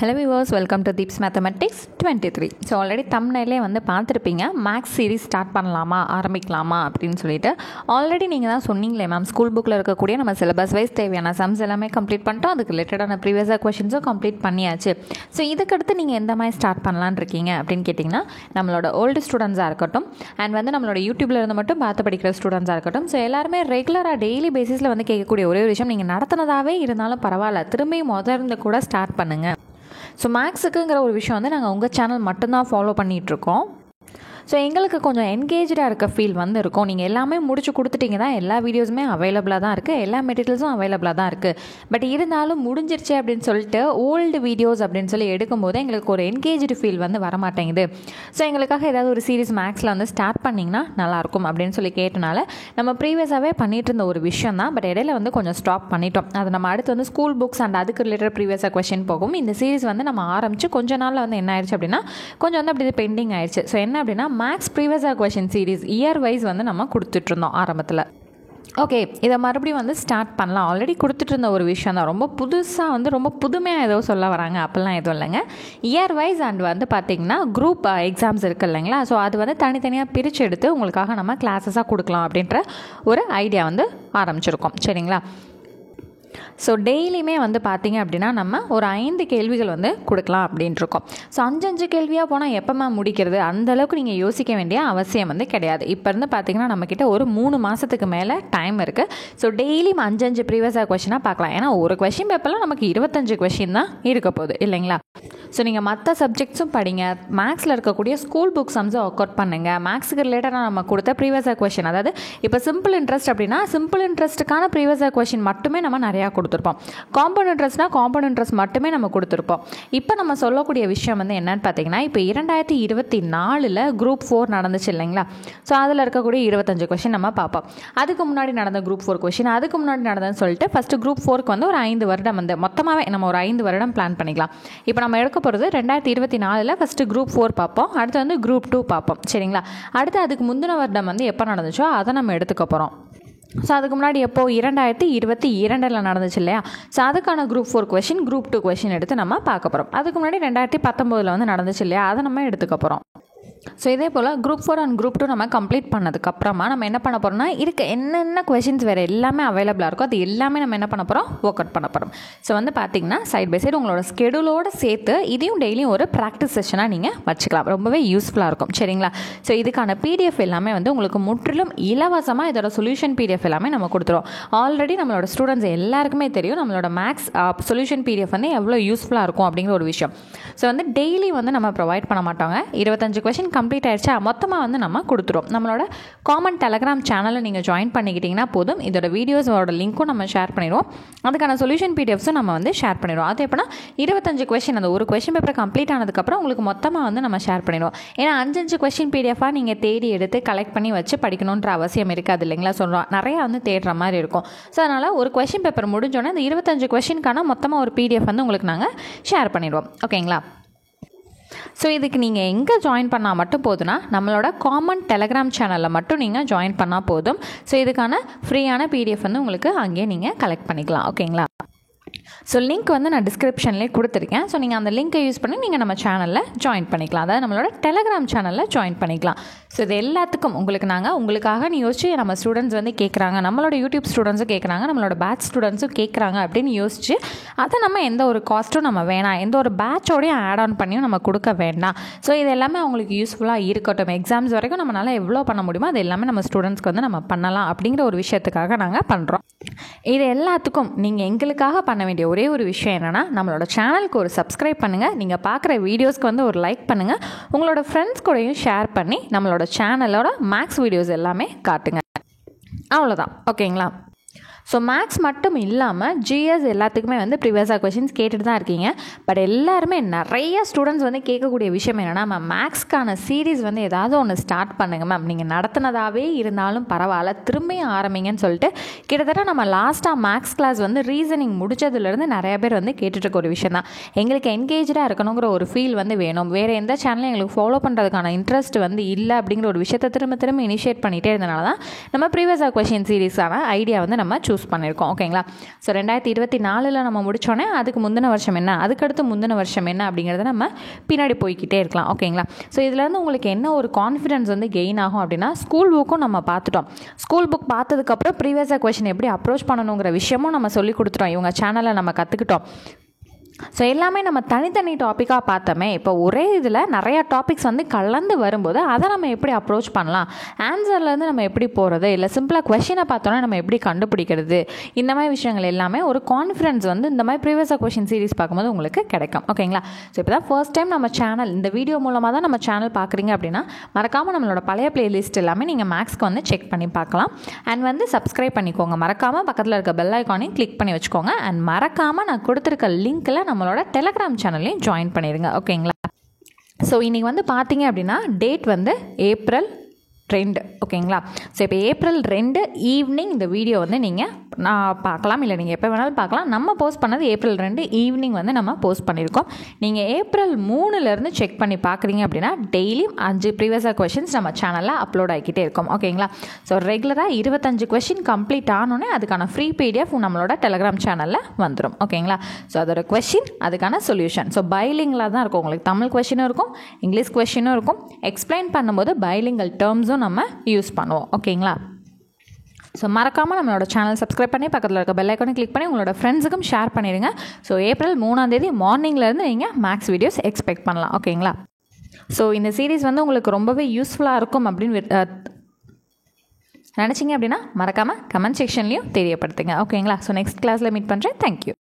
Hello viewers, welcome to Deeps Mathematics 23. So already தம்ப்நெயிலே வந்து பார்த்துருப்பீங்க, மேக்ஸ் சீரிஸ் ஸ்டார்ட் பண்ணலாமா ஆரம்பிக்கலாமா அப்படின்னு சொல்லிட்டு. ஆல்ரெடி நீங்கள் தான் சொன்னீங்களே மேம், ஸ்கூல் புக்கில் இருக்கக்கூடிய நம்ம சிலபஸ் வைஸ் தேவையான சம்ஸ் எல்லாமே கம்ப்ளீட் பண்ணிட்டோம், அதுக்கு ரிலேட்டடான ப்ரீவியஸாக கொஷின்ஸும் கம்ப்ளீட் பண்ணியாச்சு. ஸோ இதுக்கடுத்து நீங்கள் எந்த மாதிரி ஸ்டார்ட் பண்ணலான்னு இருக்கீங்க அப்படின்னு கேட்டிங்கன்னா, நம்மளோட ஓல்டு ஸ்டூடெண்ட்ஸாக இருக்கட்டும் அண்ட் வந்து நம்மளோட யூடியூப்பில் இருந்து மட்டும் பார்த்து படிக்கிற ஸ்டூடெண்ட்ஸாக இருக்கட்டும், ஸோ எல்லாருமே ரெகுலராக டெய்லி பேசிஸில் வந்து கேட்கக்கூடிய ஒரே ஒரு விஷயம், நீங்கள் நடத்தினதாகவே இருந்தாலும் பரவாயில்ல, திரும்பி முதல்ல கூட ஸ்டார்ட் பண்ணுங்கள். ஸோ மேக்ஸுக்குங்கிற ஒரு விஷயம் வந்து நாங்கள் உங்கள் சேனல் மட்டும்தான் ஃபாலோ பண்ணிகிட்ருக்கோம். ஸோ எங்களுக்கு கொஞ்சம் என்கேஜாக இருக்க ஃபீல் வந்து இருக்கும். நீங்கள் எல்லாமே முடிச்சு கொடுத்துட்டீங்க தான், எல்லா வீடியோஸுமே அவைலபிளாக தான் இருக்குது, எல்லா மெட்டீரியல்ஸும் அவைலபிளாக தான் இருக்குது. பட் இருந்தாலும் முடிஞ்சிருச்சு அப்படின்னு சொல்லிட்டு ஓல்டு வீடியோஸ் அப்படின்னு சொல்லி எடுக்கும்போது எங்களுக்கு ஒரு என்கேஜ்டு ஃபீல் வந்து வரமாட்டேங்குது. ஸோ எங்களுக்காக ஏதாவது ஒரு சீரிஸ் மேக்ஸில் வந்து ஸ்டார்ட் பண்ணிங்கன்னா நல்லாயிருக்கும் அப்படின்னு சொல்லி கேட்டனால நம்ம ப்ரீவியஸாகவே பண்ணிகிட்டு இருந்த ஒரு விஷயம் தான். பட் இடையில வந்து கொஞ்சம் ஸ்டாப் பண்ணிட்டோம். அது நம்ம அடுத்து வந்து ஸ்கூல் புக்ஸ் அண்ட் அதுக்கு ரிலேட்டட் ப்ரீவியஸாக கொஷின் போகும். இந்த சீரிஸ் வந்து நம்ம ஆரம்பித்து கொஞ்ச நாளில் வந்து என்ன ஆயிடுச்சு அப்படின்னா, கொஞ்சம் வந்து அப்படி பெண்டிங் ஆயிடுச்சு. ஸோ என்ன அப்படின்னா, மேக்ஸ் ப்ரீவியஸாக கொஷின் சீரிஸ் இயர் வைஸ் வந்து நம்ம கொடுத்துட்ருந்தோம் ஆரம்பத்தில். ஓகே, இதை மறுபடியும் வந்து ஸ்டார்ட் பண்ணலாம். ஆல்ரெடி கொடுத்துட்டு இருந்த ஒரு விஷயம் தான், ரொம்ப புதுசாக வந்து ரொம்ப புதுமையாக ஏதோ சொல்ல வராங்க அப்படிலாம் எதுவும் இல்லைங்க. இயர் வைஸ் அண்ட் வந்து பார்த்திங்கன்னா குரூப் எக்ஸாம்ஸ் இருக்குது இல்லைங்களா, ஸோ அது வந்து தனித்தனியாக பிரித்து எடுத்து உங்களுக்காக நம்ம கிளாஸஸாக கொடுக்கலாம் அப்படின்ற ஒரு ஐடியா வந்து ஆரம்பிச்சிருக்கோம். சரிங்களா? ஸோ டெய்லியுமே வந்து பார்த்திங்க அப்படின்னா நம்ம ஒரு 5 கேள்விகள் வந்து கொடுக்கலாம் அப்படின்ட்டுருக்கோம். ஸோ 5 கேள்வியாக போனால் எப்போ முடிக்கிறது, அந்தளவுக்கு நீங்கள் யோசிக்க வேண்டிய அவசியம் வந்து கிடையாது. இப்போ இருந்து பார்த்திங்கன்னா நம்மக்கிட்ட ஒரு 3 மாதத்துக்கு மேலே டைம் இருக்குது. ஸோ டெய்லியும் 5 ப்ரீவியஸாக கொஷினாக பார்க்கலாம். ஏன்னா ஒரு கொஷின் பேப்பரில் நமக்கு 25 கொஷின் தான் இருக்க போகுது இல்லைங்களா. ஸோ நீங்கள் மற்ற சப்ஜெக்ட்ஸும் படிங்க, மேக்ஸில் இருக்கக்கூடிய ஸ்கூல் புக் சம்ஸும் ஒர்க் அவுட் பண்ணுங்கள். மேக்ஸுக்கு ரிலேட்டடாக நம்ம கொடுத்த ப்ரீவியஸாக கொஷின், அதாவது இப்போ சிம்பிள் இன்ட்ரெஸ்ட் அப்படின்னா சிம்பிள் இன்ட்ரெஸ்ட்டுக்கான ப்ரீவியஸாக கொஷின் மட்டுமே நம்ம நிறையா கொடுத்துருப்போம். காம்பவுண்ட் இன்ட்ரெஸ்ட்னால் காம்பவுண்ட் இன்ட்ரெஸ்ட் மட்டுமே நம்ம கொடுத்துருப்போம். இப்போ நம்ம சொல்லக்கூடிய விஷயம் வந்து என்னன்னு பார்த்தீங்கன்னா, இப்போ 2024 குரூப் 4 நடந்துச்சு இல்லைங்களா. ஸோ அதில் இருக்கக்கூடிய 25 கொஷின் நம்ம பார்ப்போம். அதுக்கு முன்னாடி நடந்த குரூப் 4 கொஷின், அதுக்கு முன்னாடி நடந்ததுன்னு சொல்லிட்டு ஃபஸ்ட்டு குரூப் 4க்கு வந்து ஒரு 5 வருடம் வந்து மொத்தமாகவே நம்ம ஒரு 5 வருடம் பிளான் பண்ணிக்கலாம். இப்போ நம்ம எடுக்க போகிறது 2024 ஃபஸ்ட்டு குரூப் 4 பார்ப்போம், அடுத்து வந்து குரூப் 2 பார்ப்போம். சரிங்களா? அடுத்து அதுக்கு முந்தின வருடம் வந்து எப்போ நடந்துச்சோ அதை நம்ம எடுத்துக்க போகிறோம். ஸோ அதுக்கு முன்னாடி எப்போது 2022 நடந்துச்சு இல்லையா. ஸோ அதுக்கான குரூப் 4 கொஷின், குரூப் 2 கொஷின் எடுத்து நம்ம பார்க்க போகிறோம். அதுக்கு முன்னாடி 2019 வந்து நடந்துச்சு இல்லையா, அதை நம்ம எடுத்துக்க போகிறோம். ஸோ இதே போல் குரூப் 4 அண்ட் குரூப் 2 நம்ம கம்ப்ளீட் பண்ணதுக்கப்புறமா நம்ம என்ன பண்ண போகிறோம்னா, இருக்க என்னென்ன கொஷின்ஸ் வேறு எல்லாமே அவைலபிளாக இருக்கோ அது எல்லாமே நம்ம என்ன பண்ண போகிறோம், ஒர்க் அவுட் பண்ண போகிறோம். ஸோ வந்து பார்த்திங்கன்னா சைட் பை சைடு உங்களோட ஸ்கெடியூலோடு சேர்த்து இதையும் டெய்லியும் ஒரு ப்ராக்டிஸ் செஷனாக நீங்கள் வச்சுக்கலாம். ரொம்பவே யூஸ்ஃபுல்லாக இருக்கும். சரிங்களா? ஸோ இதுக்கான பிடிஎஃப் எல்லாமே வந்து உங்களுக்கு முற்றிலும் இலவசமாக இதோட சொல்யூஷன் பிடிஎஃப் எல்லாமே நம்ம கொடுத்துருவோம். ஆல்ரெடி நம்மளோட ஸ்டூடெண்ட்ஸ் எல்லாருக்குமே தெரியும் நம்மளோட மேக்ஸ் சொல்யூஷன் பிடிஎஃப் வந்து எவ்வளோ யூஸ்ஃபுல்லாக இருக்கும் அப்படிங்கிற ஒரு விஷயம். ஸோ வந்து டெய்லி வந்து நம்ம ப்ரொவைட் பண்ண மாட்டாங்க. 25 கொஷின் கம்ப்ளீட் ஆயிடுச்சா மொத்தமாக வந்து நம்ம கொடுத்துருவோம். நம்மளோட காமன் டெலகிராம் சேனலில் நீங்கள் ஜாயின் பண்ணிக்கிட்டிங்கன்னா போதும், இதோட வீடியோஸோட லிங்க்கும் நம்ம ஷேர் பண்ணிடுவோம், அதுக்கான சொல்யூஷன் பிடிஎஃப்ஸும் நம்ம வந்து ஷேர் பண்ணிடுவோம். அது எப்படின்னா 25 கொஷின், அந்த ஒரு கொஷின் பேப்பர் கம்ப்ளீட் ஆனதுக்கப்புறம் உங்களுக்கு மொத்தமாக வந்து நம்ம ஷேர் பண்ணிடுவோம். ஏன்னா 5 கொஷின் பிடிஎஃபாக நீங்கள் தேடி எடுத்து கலெக்ட் பண்ணி வச்சு படிக்கணுன்ற அவசியம் இருக்காது இல்லைங்களா. சொல்கிறோம் நிறையா வந்து தேடுற மாதிரி இருக்கும். ஸோ அதனால் ஒரு கொஷின் பேப்பர் முடிஞ்சோன்னே இந்த 25 கொஷினுக்கான மொத்தமாக ஒரு பிடிஎஃப் வந்து உங்களுக்கு நாங்கள் ஷேர் பண்ணிடுவோம். ஓகேங்களா? ஸோ இதுக்கு நீங்கள் எங்கே ஜாயின் பண்ணால் மட்டும் போதுன்னா, நம்மளோட காமன் டெலகிராம் சேனலில் மட்டும் நீங்கள் ஜாயின் பண்ணால் போதும். ஸோ இதுக்கான ஃப்ரீயான பிடிஎஃப் வந்து உங்களுக்கு அங்கேயே நீங்கள் கலெக்ட் பண்ணிக்கலாம். ஓகேங்களா? ஸோ லிங்க் வந்து நான் டிஸ்கிரிப்ஷன்லேயே கொடுத்துருக்கேன். ஸோ நீங்கள் அந்த லிங்க்கை யூஸ் பண்ணி நீங்கள் நம்ம சேனலில் ஜாயின் பண்ணிக்கலாம், அதாவது நம்மளோட டெலகிராம் சேனலில் ஜாயின் பண்ணிக்கலாம். ஸோ இது எல்லாத்துக்கும் உங்களுக்காக யோசிச்சு நம்ம ஸ்டூடெண்ட்ஸ் வந்து கேட்குறாங்க, நம்மளோட யூடியூப் ஸ்டூடெண்ட்ஸும் கேட்குறாங்க, நம்மளோட பேட்ச் ஸ்டூடெண்ட்ஸும் கேட்குறாங்க அப்படின்னு யோசிச்சு அதை நம்ம எந்த ஒரு காஸ்ட்டும் நம்ம வேணாம், எந்த ஒரு பேட்சோடையும் ஆட் ஆன் பண்ணியும் நம்ம கொடுக்க வேண்டாம். ஸோ இது எல்லாமே அவங்களுக்கு யூஸ்ஃபுல்லாக இருக்கட்டும். எக்ஸாம்ஸ் வரைக்கும் நம்மளால் எவ்வளோ பண்ண முடியுமோ அது எல்லாமே நம்ம ஸ்டூடெண்ட்ஸ்க்கு வந்து நம்ம பண்ணலாம் அப்படிங்கிற ஒரு விஷயத்துக்காக நாங்கள் பண்ணுறோம். இது எல்லாத்துக்கும் நீங்கள் எங்களுக்காக பண்ண வேண்டிய ஒரே ஒரு விஷயம் என்னென்னா, நம்மளோட சேனலுக்கு ஒரு சப்ஸ்கிரைப் பண்ணுங்கள், நீங்கள் பார்க்குற வீடியோஸ்க்கு வந்து ஒரு லைக் பண்ணுங்கள், உங்களோட ஃப்ரெண்ட்ஸ் கூடயும் ஷேர் பண்ணி நம்மளோட சேனலோட மேக்ஸ் வீடியோஸ் எல்லாமே காட்டுங்க. அவ்வளோதான். ஓகேங்களா? ஸோ மேக்ஸ் மட்டும் இல்லாமல் ஜிஎஸ் எல்லாத்துக்குமே வந்து ப்ரீவியஸாக கொஷின்ஸ் கேட்டுட்டு தான் இருக்கீங்க. பட் எல்லாருமே நிறைய ஸ்டூடெண்ட்ஸ் வந்து கேட்கக்கூடிய விஷயம் என்னென்னா, மேம் மேக்ஸ்க்கான சீரீஸ் வந்து ஏதாவது ஒன்று ஸ்டார்ட் பண்ணுங்கள் மேம், நீங்கள் நடத்தினதாகவே இருந்தாலும் பரவாயில்ல திரும்பியும் ஆரம்பிங்கன்னு சொல்லிட்டு கிட்டத்தட்ட நம்ம லாஸ்ட்டாக மேக்ஸ் கிளாஸ் வந்து ரீசனிங் முடிச்சதுலேருந்து நிறைய பேர் வந்து கேட்டுட்ருக்க ஒரு விஷயம் தான். எங்களுக்கு என்கேஜாக இருக்கணுங்கிற ஒரு ஃபீல் வந்து வேணும், வேறு எந்த சேனலையும் எங்களுக்கு ஃபாலோ பண்ணுறதுக்கான இன்ட்ரெஸ்ட் வந்து இல்லை அப்படிங்கிற ஒரு விஷயத்தை திரும்ப இனிஷியேட் பண்ணிகிட்டே இருந்தனால தான் நம்ம ப்ரீவியஸாக கொஷின் சீரீஸான ஐடியா வந்து நம்ம சூஸ் சூஸ் பண்ணியிருக்கோம். ஓகேங்களா? ஸோ 2024 நம்ம முடித்தோடனே அதுக்கு முந்தின வருஷம் என்ன, அதுக்கடுத்து முந்தின வருஷம் என்ன அப்படிங்கிறத நம்ம பின்னாடி போய்கிட்டே இருக்கலாம். ஓகேங்களா? ஸோ இதுலேருந்து உங்களுக்கு என்ன ஒரு கான்ஃபிடன்ஸ் வந்து கெயின் ஆகும் அப்படின்னா, ஸ்கூல் புக்கும் நம்ம பார்த்துட்டோம். ஸ்கூல் புக் பார்த்ததுக்கப்புறம் ப்ரீவியஸாக கொஷின் எப்படி அப்ரோச் பண்ணணுங்கிற விஷயமும் நம்ம சொல்லி கொடுத்துட்டோம். இவங்க சேனலில் நம்ம கற்றுக்கிட்டோம். ஸோ எல்லாமே நம்ம தனித்தனி டாப்பிக்காக பார்த்தோமே. இப்போ ஒரே இதில் நிறையா டாபிக்ஸ் வந்து கலந்து வரும்போது அதை நம்ம எப்படி அப்ரோச் பண்ணலாம், ஆன்சர்லேருந்து நம்ம எப்படி போகிறது, இல்லை சிம்பிளாக கொஷினை பார்த்தோன்னா நம்ம எப்படி கண்டுபிடிக்கிறது, இந்த மாதிரி விஷயங்கள் எல்லாமே ஒரு கான்ஃபிடன்ஸ் வந்து இந்த மாதிரி ப்ரீவியஸாக கொஷின் சீரிஸ் பார்க்கும்போது உங்களுக்கு கிடைக்கும். ஓகேங்களா? ஸோ இப்போ தான் ஃபர்ஸ்ட் டைம் நம்ம சேனல், இந்த வீடியோ மூலமாக தான் நம்ம சேனல் பார்க்குறீங்க அப்படின்னா மறக்காமல் நம்மளோட பழைய பிளேலிஸ்ட் எல்லாமே நீங்கள் மேக்ஸ்க்கு வந்து செக் பண்ணி பார்க்கலாம். அண்ட் வந்து சப்ஸ்கிரைப் பண்ணிக்கோங்க. மறக்காமல் பக்கத்தில் இருக்க பெல் ஐக்கானையும் கிளிக் பண்ணி வச்சுக்கோங்க. அண்ட் மறக்காமல் நான் கொடுத்துருக்க லிங்க்கில் நம்மளோட டெலகிராம் சேனல்லையும் ஜாயின் பண்ணிடுங்க. ஓகேங்களா? ஸோ இன்றைக்கி வந்து பார்த்தீங்க அப்படின்னா டேட் வந்து April 2. ஓகேங்களா? ஸோ இப்போ April 2 ஈவினிங் இந்த வீடியோ வந்து நீங்கள் நான் பார்க்கலாம், இல்லை நீங்கள் எப்போ வேணாலும் பார்க்கலாம். நம்ம போஸ்ட் பண்ணது April 2 ஈவினிங் வந்து நம்ம போஸ்ட் பண்ணியிருக்கோம். நீங்கள் April 3 செக் பண்ணி பார்க்குறீங்க அப்படின்னா டெய்லியும் 5 ப்ரீவியஸாக கொஷின்ஸ் நம்ம சேனலில் அப்லோட் ஆகிக்கிட்டே இருக்கும். ஓகேங்களா? ஸோ ரெகுலராக 25 கொஷின் கம்ப்ளீட் ஆனோடனே அதுக்கான ஃப்ரீ PDF நம்மளோட டெலகிராம் சேனலில் வந்துடும். ஓகேங்களா? ஸோ அதோட கொஷின், அதுக்கான சொல்யூஷன். ஸோ பைலிங்கில் தான் இருக்கும். உங்களுக்கு தமிழ் கொஷினும் இருக்கும், இங்கிலீஷ் கொஷினும் இருக்கும். எக்ஸ்பிளைன் பண்ணும்போது பைலிங்கல் டேர்ம்ஸும் நம்ம யூஸ் பண்ணுவோம். ஓகேங்களா? ஸோ மறக்காமல் நம்மளோட சேனல் சப்ஸ்கிரைப் பண்ணி பக்கத்தில் இருக்க பெல் ஐக்கானை கிளிக் பண்ணி உங்களோட ஃப்ரெண்ட்ஸுக்கும் ஷேர் பண்ணிடுங்க. ஸோ April 3 மார்னிங்லேருந்து நீங்கள் மேக்ஸ் வீடியோஸ் எக்ஸ்பெக்ட் பண்ணலாம். ஓகேங்களா? ஸோ இந்த சீரீஸ் வந்து உங்களுக்கு ரொம்பவே யூஸ்ஃபுல்லாக இருக்கும் அப்படின்னு நினச்சிங்க அப்படின்னா மறக்காமல் கமெண்ட் செக்ஷன்லையும் தெரியப்படுத்துங்க. ஓகேங்களா? ஸோ நெக்ஸ்ட் கிளாஸில் மீட் பண்ணுறேன். தேங்க்யூ.